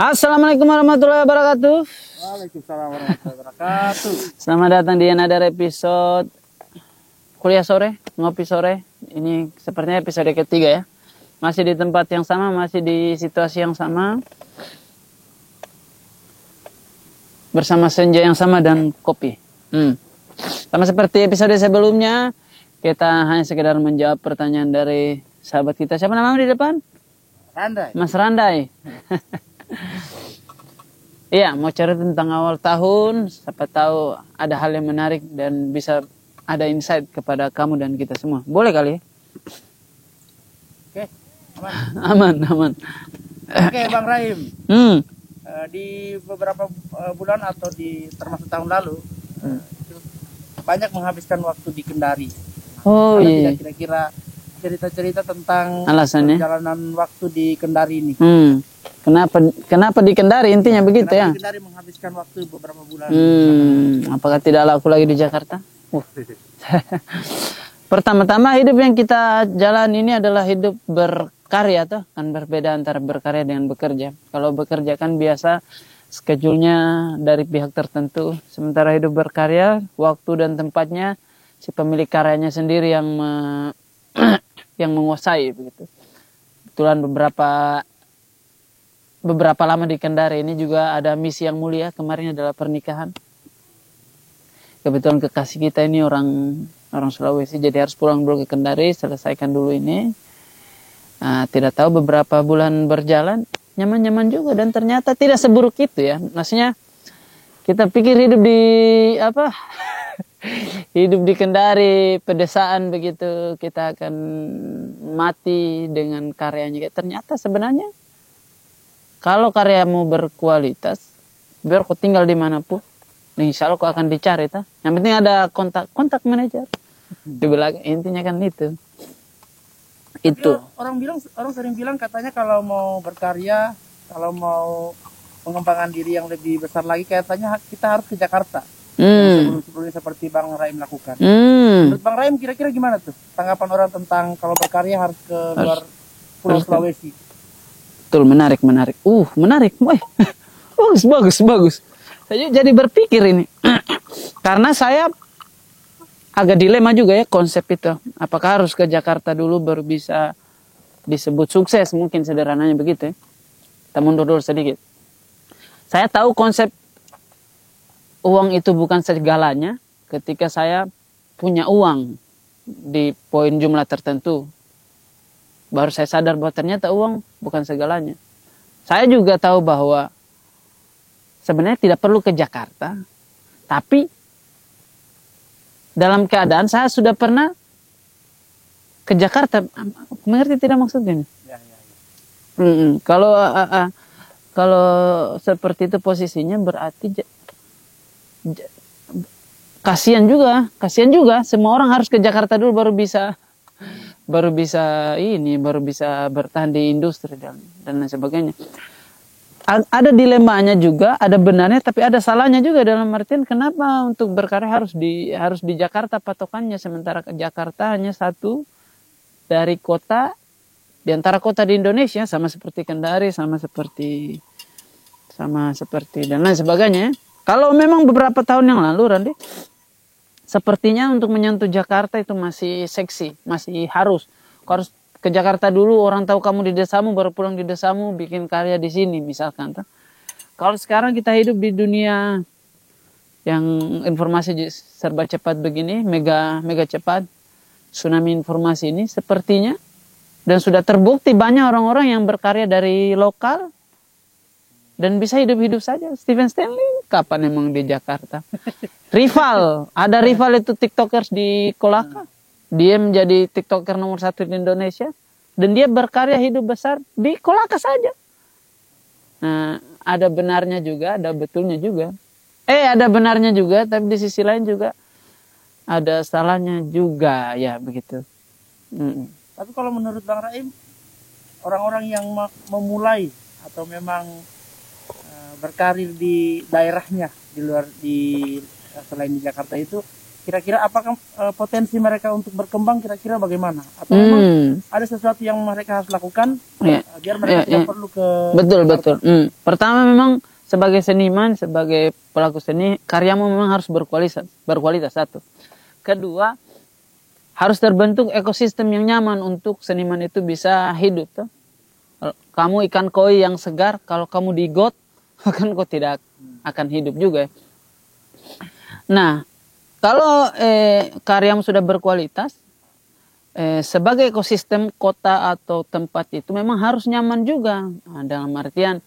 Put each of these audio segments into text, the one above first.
Assalamualaikum warahmatullahi wabarakatuh. Waalaikumsalam warahmatullahi wabarakatuh. Selamat datang di another episode kuliah sore, ngopi sore. Ini sepertinya episode ketiga ya. Masih di tempat yang sama, masih di situasi yang sama. Bersama senja yang sama dan kopi. Sama seperti episode sebelumnya, kita hanya sekedar menjawab pertanyaan dari sahabat kita. Siapa namamu di depan? Randai. Mas Randai. Iya, mau cerita tentang awal tahun. Siapa tahu ada hal yang menarik dan bisa ada insight kepada kamu dan kita semua. Boleh kali ya? Oke, aman. Aman. Oke, Bang Rahim. Di beberapa bulan atau termasuk tahun lalu, banyak menghabiskan waktu di Kendari. Oh iya. Kira-kira cerita-cerita tentang alasannya perjalanan waktu di Kendari ini. Kenapa di Kendari intinya begitu ya? Di Kendari menghabiskan waktu beberapa bulan. Apakah tidak laku lagi di Jakarta? Pertama-tama hidup yang kita jalan ini adalah hidup berkarya tuh, kan berbeda antara berkarya dengan bekerja. Kalau bekerja kan biasa schedule-nya dari pihak tertentu, sementara hidup berkarya waktu dan tempatnya si pemilik karyanya sendiri yang yang menguasai begitu. Kebetulan beberapa lama di Kendari ini juga ada misi yang mulia. Kemarin adalah pernikahan. Kebetulan kekasih kita ini orang Sulawesi, jadi harus pulang dulu ke Kendari, selesaikan dulu ini. Tidak tahu beberapa bulan berjalan, nyaman-nyaman juga dan ternyata tidak seburuk itu ya. Maksudnya kita pikir hidup di hidup di Kendari, pedesaan begitu, kita akan mati dengan karyanya. Ternyata sebenarnya kalau karyamu berkualitas, biar kau tinggal dimanapun, insya Allah kau akan dicari. Yang penting ada kontak manajer. Dibilang intinya kan itu. Itu. Orang sering bilang katanya kalau mau berkarya, kalau mau pengembangan diri yang lebih besar lagi, katanya kita harus ke Jakarta. Sebelum-sebelumnya seperti Bang Rahim lakukan. Menurut Bang Rahim kira-kira gimana tuh tanggapan orang tentang kalau berkarya harus ke luar Pulau Sulawesi? Betul, menarik. Menarik. Bagus. Saya jadi berpikir ini. Karena saya agak dilema juga ya konsep itu. Apakah harus ke Jakarta dulu baru bisa disebut sukses? Mungkin sederhananya begitu ya. Kita mundur dulu sedikit. Saya tahu konsep uang itu bukan segalanya ketika saya punya uang di poin jumlah tertentu. Baru saya sadar bahwa ternyata uang bukan segalanya. Saya juga tahu bahwa sebenarnya tidak perlu ke Jakarta. Tapi dalam keadaan saya sudah pernah ke Jakarta. Mengerti tidak maksudnya? Ya. Kalau seperti itu posisinya berarti kasihan juga. Semua orang harus ke Jakarta dulu baru bisa bertahan di industri dan lain sebagainya. Ada dilemanya juga, ada benarnya tapi ada salahnya juga, dalam artian kenapa untuk berkarya harus di Jakarta patokannya, sementara ke Jakarta hanya satu dari kota di antara kota di Indonesia, sama seperti Kendari, sama seperti dan lain sebagainya. Kalau memang beberapa tahun yang lalu, Randy, sepertinya untuk menyentuh Jakarta itu masih seksi, masih harus. Kau harus ke Jakarta dulu, orang tahu kamu di desamu, baru pulang di desamu, bikin karya di sini misalkan. Kalau sekarang kita hidup di dunia yang informasi serba cepat begini, mega cepat, tsunami informasi ini, sepertinya, dan sudah terbukti banyak orang-orang yang berkarya dari lokal, dan bisa hidup-hidup saja. Steven Stanley kapan emang di Jakarta? Ada rival itu tiktokers di Kolaka. Dia menjadi tiktoker nomor 1 di Indonesia. Dan dia berkarya hidup besar di Kolaka saja. Nah, ada benarnya juga, ada betulnya juga. Ada benarnya juga, tapi di sisi lain juga ada salahnya juga, ya begitu. Tapi kalau menurut Bang Rahim, orang-orang yang memulai atau memang berkarir di daerahnya selain di Jakarta itu kira-kira apakah potensi mereka untuk berkembang kira-kira bagaimana? Atau memang ada sesuatu yang mereka harus lakukan biar mereka tidak perlu ke... Betul. Pertama memang sebagai seniman, sebagai pelaku seni, karyamu memang harus berkualitas satu. Kedua, harus terbentuk ekosistem yang nyaman untuk seniman itu bisa hidup. Tuh. Kamu ikan koi yang segar, kalau kamu di got, kan kau tidak akan hidup juga. Nah, kalau karyamu sudah berkualitas, sebagai ekosistem kota atau tempat itu memang harus nyaman juga. Nah, dalam artian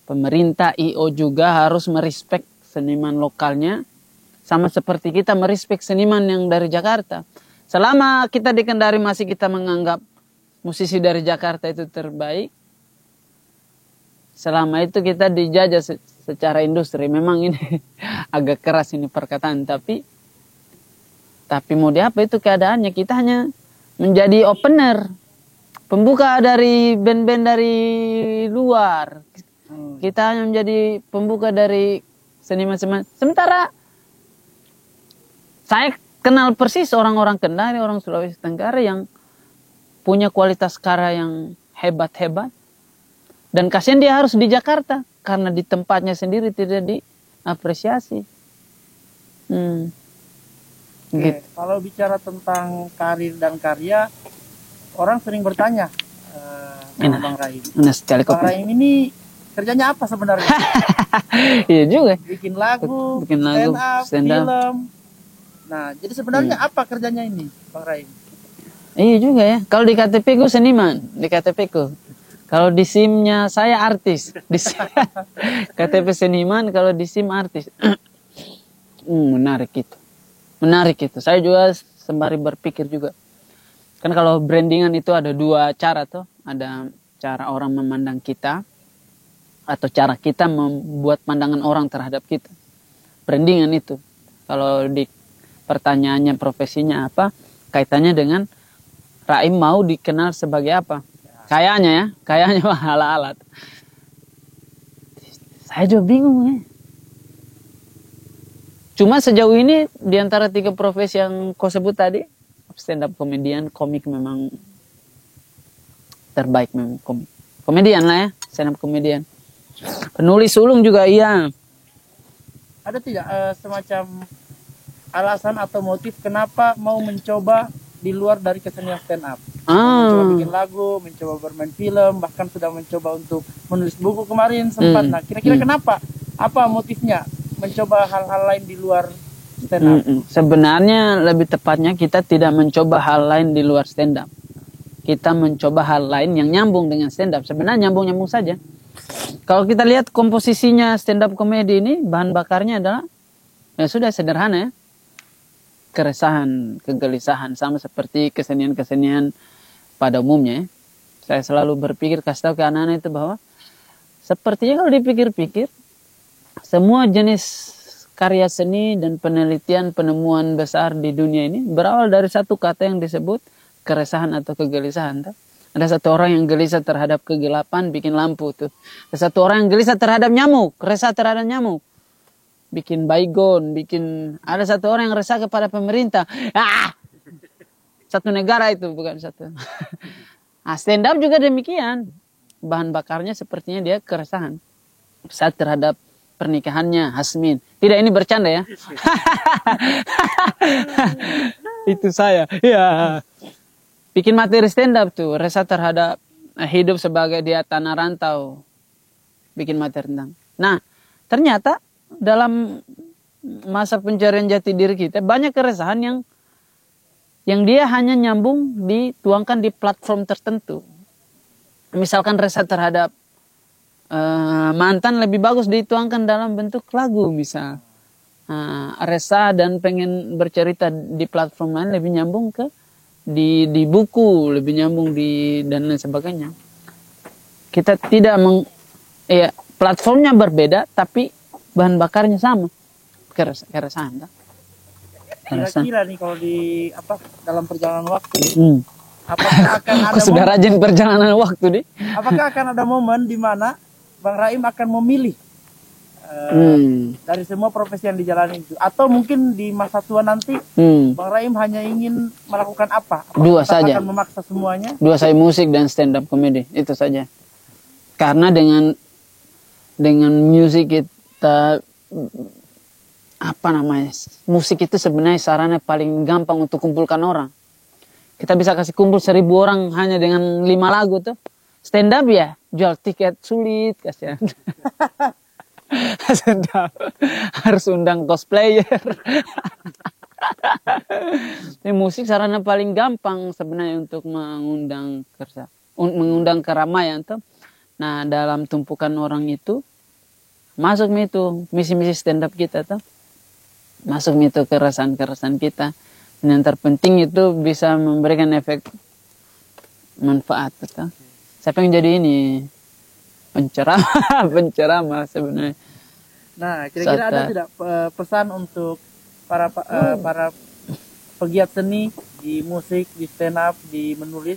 pemerintah IO juga harus merespek seniman lokalnya, sama seperti kita merespek seniman yang dari Jakarta. Selama kita di Kendari masih kita menganggap musisi dari Jakarta itu terbaik, selama itu kita dijajah secara industri. Memang ini agak keras ini perkataan, tapi mau di apa itu keadaannya. Kita hanya menjadi opener, pembuka dari band-band dari luar. Kita hanya menjadi pembuka dari seniman-seniman. Sementara saya kenal persis orang-orang Kendari, orang Sulawesi Tenggara yang punya kualitas karya yang hebat-hebat. Dan kasihan dia harus di Jakarta karena di tempatnya sendiri tidak diapresiasi. Gitu. Kalau bicara tentang karir dan karya, orang sering bertanya, Bang Rahim. Bang Rahim ini kerjanya apa sebenarnya? Iya juga. Bikin lagu, stand up, film. Nah, jadi sebenarnya apa kerjanya ini, Bang Rahim? Iya juga ya. Kalau di KTP ku seniman, di KTP ku. Kalau di SIM-nya saya artis. Di KTP seniman, kalau di SIM artis. Menarik itu. Menarik itu. Saya juga sembari berpikir juga. Kan kalau brandingan itu ada dua cara tuh. Ada cara orang memandang kita, atau cara kita membuat pandangan orang terhadap kita. Brandingan itu. Kalau di pertanyaannya profesinya apa, kaitannya dengan Rahim mau dikenal sebagai apa? Kayaknya ala-alat. Saya juga bingung ya. Cuma sejauh ini di antara 3 profesi yang kau sebut tadi, stand up komedian, komik memang terbaik memang komik. Komedian lah ya, stand up komedian. Penulis sulung juga iya. Ada tidak semacam alasan atau motif kenapa mau mencoba di luar dari kesenian stand up? Mencoba bikin lagu, mencoba bermain film, bahkan sudah mencoba untuk menulis buku kemarin sempat. Nah, kira-kira kenapa? Apa motifnya mencoba hal-hal lain di luar stand up? Sebenarnya lebih tepatnya kita tidak mencoba hal lain di luar stand up. Kita mencoba hal lain yang nyambung dengan stand up. Sebenarnya nyambung-nyambung saja. Kalau kita lihat komposisinya stand up komedi ini, bahan bakarnya adalah ya sudah sederhana ya. Keresahan, kegelisahan, sama seperti kesenian-kesenian pada umumnya ya. Saya selalu berpikir, kasih tahu ke anak-anak itu bahwa sepertinya kalau dipikir-pikir, semua jenis karya seni dan penelitian penemuan besar di dunia ini berawal dari satu kata yang disebut keresahan atau kegelisahan. Ada satu orang yang gelisah terhadap kegelapan, bikin lampu tuh. Ada satu orang yang gelisah terhadap nyamuk, resah terhadap nyamuk, bikin baygon, ada satu orang yang resah kepada pemerintah. Satu negara itu, bukan satu. Stand up juga demikian. Bahan bakarnya sepertinya dia keresahan. Resah terhadap pernikahannya Hasmin. Tidak, ini bercanda ya. Itu saya. Ya. Bikin materi stand up tuh, resah terhadap hidup sebagai dia tanah rantau. Bikin materi tentang. Nah, ternyata dalam masa pencarian jati diri kita banyak keresahan yang dia hanya nyambung dituangkan di platform tertentu. Misalkan resah terhadap mantan lebih bagus dituangkan dalam bentuk lagu misal. Resah dan pengen bercerita di platform lain lebih nyambung ke di buku, lebih nyambung dan lain sebagainya. Kita tidak platformnya berbeda tapi bahan bakarnya sama. Keresahan. Kira-kira nih kalau dalam perjalanan waktu, apakah akan ada sudah rajin perjalanan waktu nih? Apakah akan ada momen di mana Bang Rahim akan memilih dari semua profesi yang dijalani itu? Atau mungkin di masa tua nanti Bang Raim hanya ingin melakukan apa? Dua saja. Akan memaksa semuanya? Dua saja, musik dan stand up comedy, itu saja. Karena dengan musik kita, apa namanya, musik itu sebenarnya sarana paling gampang untuk kumpulkan orang. Kita bisa kasih kumpul 1.000 orang hanya dengan 5 lagu tuh. Stand up ya, jual tiket sulit, kasihan. Harus undang cosplayer. Ini musik sarana paling gampang sebenarnya untuk mengundang keramaian tuh. Nah, dalam tumpukan orang itu masuk itu misi-misi stand up kita tuh. Masuk itu keresahan-keresahan kita. Dan yang terpenting itu bisa memberikan efek manfaat tuh. Saya pengen jadi ini penceramah sebenarnya. Nah, kira-kira ada tidak pesan untuk para pegiat seni di musik, di stand up, di menulis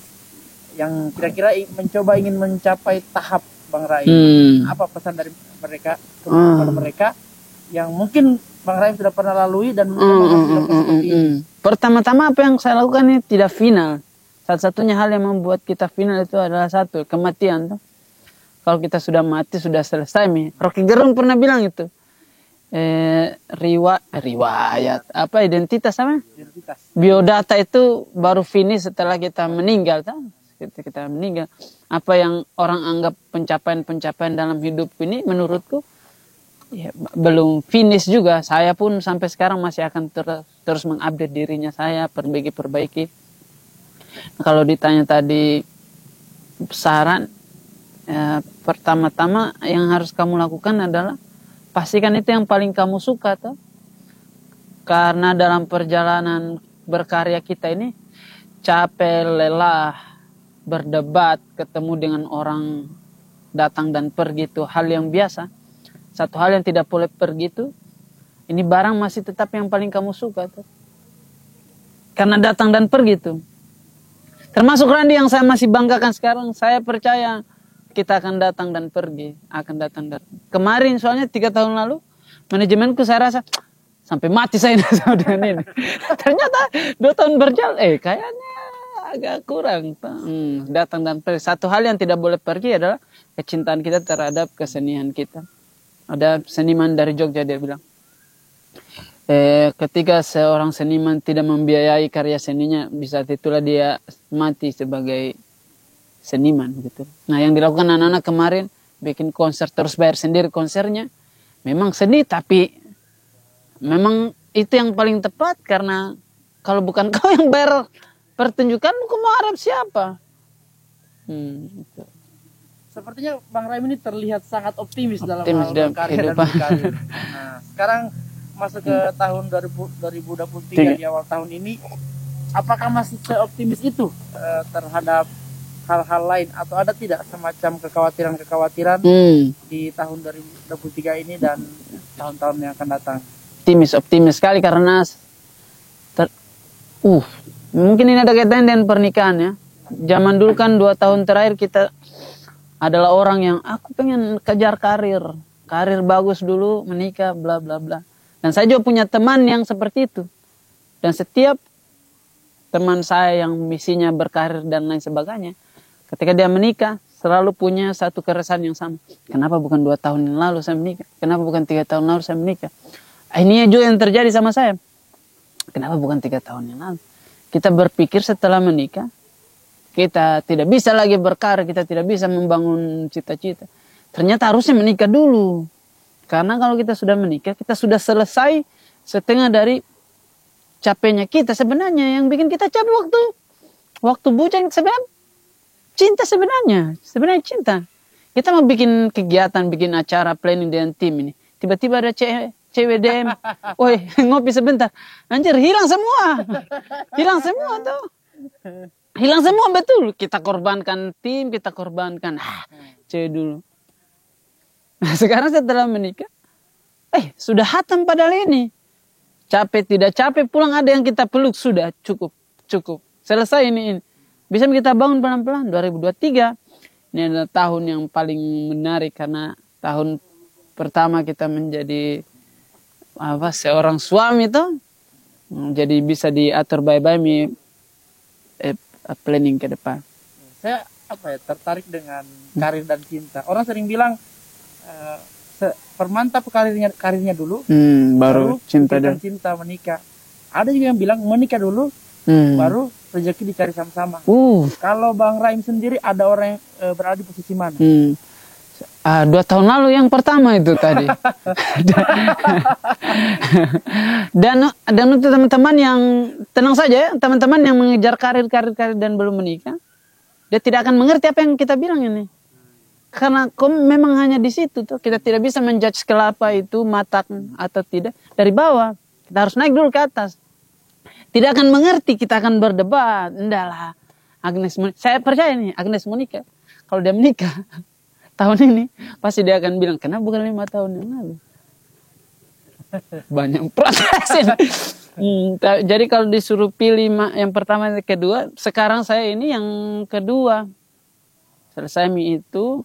yang kira-kira mencoba ingin mencapai tahap Bang Raim? Apa pesan dari mereka kepada mereka yang mungkin Bang Raim sudah pernah lalui dan mungkin seperti ini? Pertama-tama apa yang saya lakukan ini tidak final. Satu-satunya hal yang membuat kita final itu adalah satu, kematian tuh. Kalau kita sudah mati, sudah selesai. Rocky Gerung pernah bilang itu. Riwayat. Apa, identitas apa? Identitas. Biodata itu baru finish setelah kita meninggal. Kita meninggal. Apa yang orang anggap pencapaian-pencapaian dalam hidup ini, menurutku, ya, belum finish juga. Saya pun sampai sekarang masih akan terus mengupdate dirinya saya, perbaiki. Nah, kalau ditanya tadi saran, pertama-tama yang harus kamu lakukan adalah pastikan itu yang paling kamu suka tuh. Karena dalam perjalanan berkarya kita ini capek, lelah, berdebat, ketemu dengan orang datang dan pergi itu hal yang biasa. Satu hal yang tidak boleh pergi itu, ini barang masih tetap yang paling kamu suka tuh. Karena datang dan pergi tuh. Termasuk Randi yang saya masih banggakan sekarang, saya percaya kita akan datang dan pergi, Kemarin soalnya 3 tahun lalu, manajemenku saya rasa sampai mati saya sama dengan ini. Ternyata 2 tahun berjalan, kayaknya agak kurang. Datang dan pergi. Satu hal yang tidak boleh pergi adalah kecintaan kita terhadap kesenian kita. Ada seniman dari Jogja, dia bilang, ketika seorang seniman tidak membiayai karya seninya, bisa itulah dia mati sebagai seniman gitu. Nah, yang dilakukan anak-anak kemarin bikin konser terus bayar sendiri konsernya, memang sedih, tapi memang itu yang paling tepat. Karena kalau bukan kau yang bayar pertunjukan, kau mau harap siapa? Gitu. Sepertinya Bang Raim ini terlihat sangat optimis dalam hal berkarya dan berkarir. Nah, sekarang masuk ke tahun 2023 di awal tahun ini, apakah masih seoptimis itu terhadap hal-hal lain, atau ada tidak semacam kekhawatiran di tahun 2023 ini dan tahun-tahun yang akan datang? Optimis sekali karena mungkin ini ada kaitannya dengan pernikahan ya. Zaman dulu kan 2 tahun terakhir kita adalah orang yang aku pengen kejar karir bagus dulu, menikah, bla bla bla. Dan saya juga punya teman yang seperti itu. Dan setiap teman saya yang misinya berkarir dan lain sebagainya, ketika dia menikah, selalu punya satu keresahan yang sama. Kenapa bukan 2 tahun yang lalu saya menikah? Kenapa bukan 3 tahun lalu saya menikah? Ini juga yang terjadi sama saya. Kenapa bukan 3 tahun yang lalu? Kita berpikir setelah menikah, kita tidak bisa lagi berkarir, kita tidak bisa membangun cita-cita. Ternyata harusnya menikah dulu. Karena kalau kita sudah menikah, kita sudah selesai setengah dari capeknya kita. Sebenarnya yang bikin kita capek waktu bujang sebenarnya cinta sebenarnya cinta. Kita mau bikin kegiatan, bikin acara, planning dengan tim ini. Tiba-tiba ada cewek DM, woi ngopi sebentar. Anjir, hilang semua tuh. Hilang semua, betul. Kita korbankan tim, kita korbankan cewek dulu. Nah, sekarang setelah menikah, sudah hatam padahal ini. Capek tidak capek, pulang ada yang kita peluk, sudah cukup. Selesai ini. Bisa kita bangun pelan-pelan. 2023 ini adalah tahun yang paling menarik karena tahun pertama kita menjadi seorang suami tuh, jadi bisa diatur baik-baik planning ke depan. Saya tertarik dengan karir dan cinta. Orang sering bilang permantap karirnya dulu, baru cinta dan cinta menikah. Ada juga yang bilang menikah dulu, baru rezeki dicari sama-sama. Kalau Bang Raim sendiri ada orang yang berada di posisi mana? 2 tahun lalu yang pertama itu tadi. dan untuk teman-teman yang tenang saja ya, teman-teman yang mengejar karir dan belum menikah, dia tidak akan mengerti apa yang kita bilang ini. Karena memang hanya di situ tuh, kita tidak bisa menjudge kelapa itu matang atau tidak dari bawah. Kita harus naik dulu ke atas. Tidak akan mengerti, kita akan berdebat. Enggak lah, saya percaya nih, Agnes Monica, kalau dia menikah tahun ini, pasti dia akan bilang, kenapa bukan 5 tahun yang lalu? Banyak protes ini. Jadi kalau disuruh pilih yang pertama dan kedua, sekarang saya ini yang kedua. Selesai itu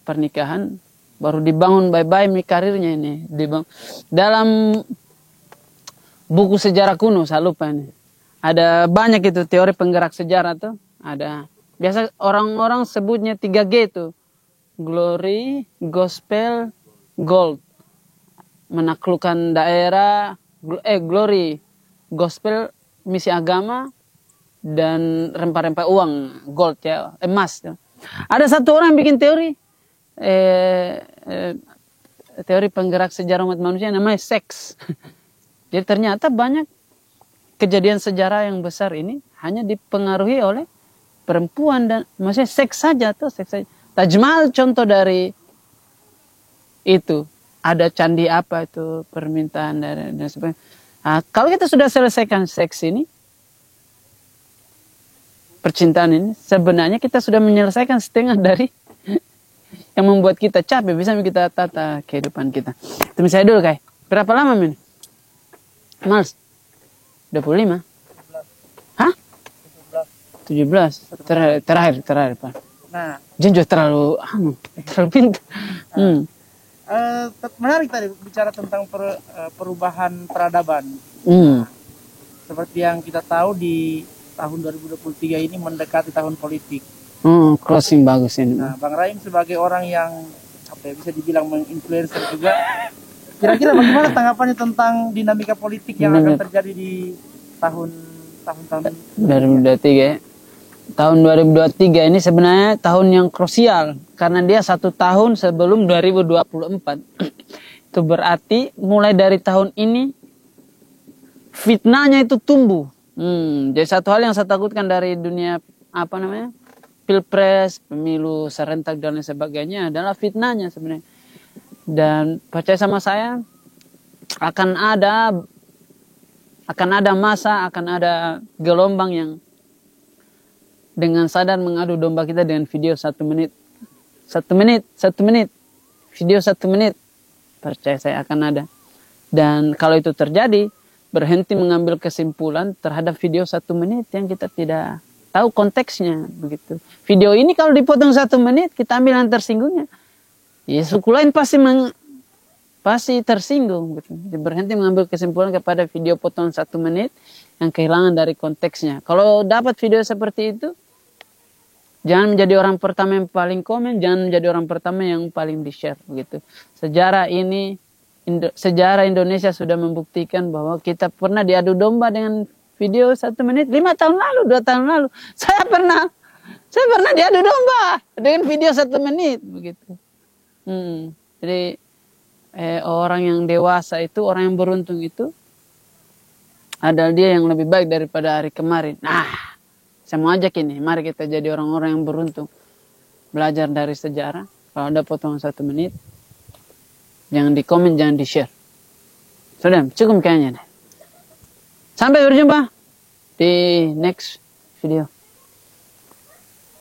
pernikahan, baru dibangun baik-baik karirnya ini. Dalam buku sejarah kuno, saya lupa ini. Ada banyak itu teori penggerak sejarah tuh. Ada. Biasa orang-orang sebutnya 3G itu. Glory, Gospel, Gold. Menaklukkan daerah, Glory, Gospel, misi agama, dan rempah-rempah uang, gold ya, emas. Ya. Ada satu orang yang bikin teori, teori penggerak sejarah umat manusia namanya seks. Jadi ternyata banyak kejadian sejarah yang besar ini hanya dipengaruhi oleh perempuan dan maksudnya seks saja tuh, seks saja. Taj Mahal contoh dari itu. Ada candi apa itu, permintaan dan sebagainya. Nah, kalau kita sudah selesaikan seks ini, percintaan ini, sebenarnya kita sudah menyelesaikan setengah dari yang membuat kita capek. Bisa kita tata kehidupan kita. Temu saya dulu, Kai. Berapa lama, Min? Mals? 25? Hah? 17. Terakhir, Pak. Nah, Jenjo terlalu pintar. Menarik tadi bicara tentang perubahan peradaban. Seperti yang kita tahu di tahun 2023 ini mendekati tahun politik. Closing bagus ini. Nah, Bang Raim sebagai orang yang bisa dibilang menginfluencer juga, kira-kira bagaimana tanggapannya tentang dinamika politik yang akan terjadi di tahun-tahun 2023? Tahun 2023 ini sebenarnya tahun yang krusial karena dia 1 tahun sebelum 2024. Itu berarti mulai dari tahun ini fitnahnya itu tumbuh. Jadi satu hal yang saya takutkan dari dunia pilpres, pemilu serentak dan lain sebagainya adalah fitnahnya sebenarnya. Dan percaya sama saya akan ada masa, akan ada gelombang yang dengan sadar mengadu domba kita dengan video 1 menit. 1 menit. Video 1 menit. Percaya saya akan ada. Dan kalau itu terjadi, berhenti mengambil kesimpulan terhadap video 1 menit yang kita tidak tahu konteksnya. Begitu. Video ini kalau dipotong 1 menit, kita ambil yang tersinggungnya. Ya suku lain pasti tersinggung. Gitu. Berhenti mengambil kesimpulan kepada video potong 1 menit yang kehilangan dari konteksnya. Kalau dapat video seperti itu, jangan menjadi orang pertama yang paling komen, jangan menjadi orang pertama yang paling di-share. Begitu. Sejarah Indonesia sudah membuktikan bahwa kita pernah diadu domba dengan video 1 menit 5 tahun lalu, 2 tahun lalu. Saya pernah diadu domba dengan video 1 menit. Begitu. Jadi orang yang dewasa itu, orang yang beruntung itu adalah dia yang lebih baik daripada hari kemarin. Nah, saya mau ajak ini, mari kita jadi orang-orang yang beruntung. Belajar dari sejarah. Kalau ada potongan 1 menit, jangan di komen, jangan di share. Sudah, cukup kayaknya. Sampai berjumpa di next video.